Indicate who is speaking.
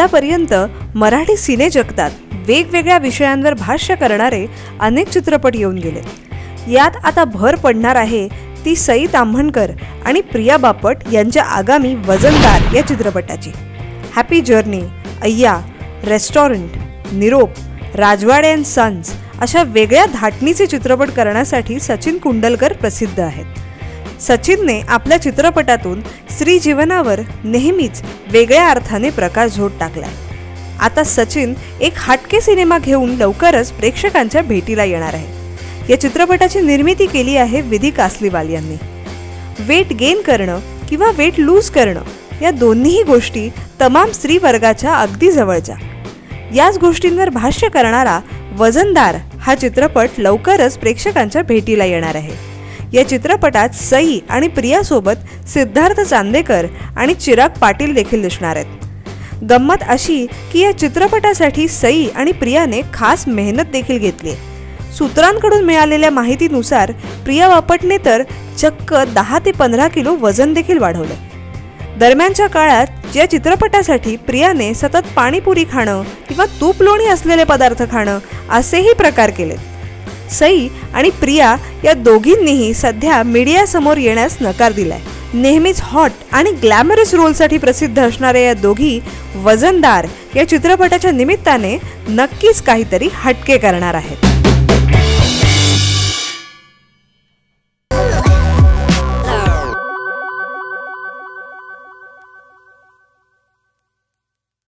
Speaker 1: आतापर्यंत मराठी सिने जगतात वेगवेगळ्या विषयांवर भाष्य करणारे अनेक चित्रपट येऊन गेले। यात आता भर पडणार आहे ती सई ताम्हणकर आणि प्रिया बापट यांच्या आगामी वजनदार या चित्रपटाची। हॅपी जर्नी, अय्या, रेस्टॉरंट, निरोप, राजवाडे अँड सन्स अशा वेगळ्या धाटणीचे चित्रपट करण्यासाठी सचिन कुंडलकर प्रसिद्ध आहेत। सचिनने आपल्या चित्रपटातून स्त्री जीवनावर नेहमीच वेगळ्या अर्थाने प्रकाशझोत टाकलाय। आता सचिन एक हटके सिनेमा घेऊन लवकरच प्रेक्षकांच्या भेटीला येणार आहे। या चित्रपटाची निर्मिती केली आहे विधी कासलीवाल यांनी। वेट गेन करणं किंवा वेट लूज करणं या दोन्ही गोष्टी तमाम स्त्री वर्गाच्या अगदी जवळच्या। याच गोष्टींवर भाष्य करणारा वजनदार हा चित्रपट लवकरच प्रेक्षकांच्या भेटीला येणार आहे। या चित्रपटात सई आणि प्रिया सोबत सिद्धार्थ चांदेकर आणि चिराग पाटील देखील दिसणार आहेत। गंमत अशी की या चित्रपटासाठी सई आणि प्रियाने खास मेहनत देखील घेतली। सूत्रांकडून मिळालेल्या माहितीनुसार प्रिया बापटने तर चक्क 10 ते 15 किलो वजन देखील वाढवले। दरम्यानच्या काळात या चित्रपटासाठी प्रियाने सतत पाणीपुरी खाणं किंवा तूप लोणी असलेले पदार्थ खाणं असेही प्रकार केलेत। सई आणि प्रिया या दोघींनीही सध्या मीडियासमोर येण्यास नकार दिलाय। नेहमीच हॉट आणि ग्लॅमरस रोलसाठी प्रसिद्ध असणाऱ्या या दोघी वजनदार या चित्रपटाच्या निमित्ताने नक्कीच काहीतरी हटके करणार आहेत।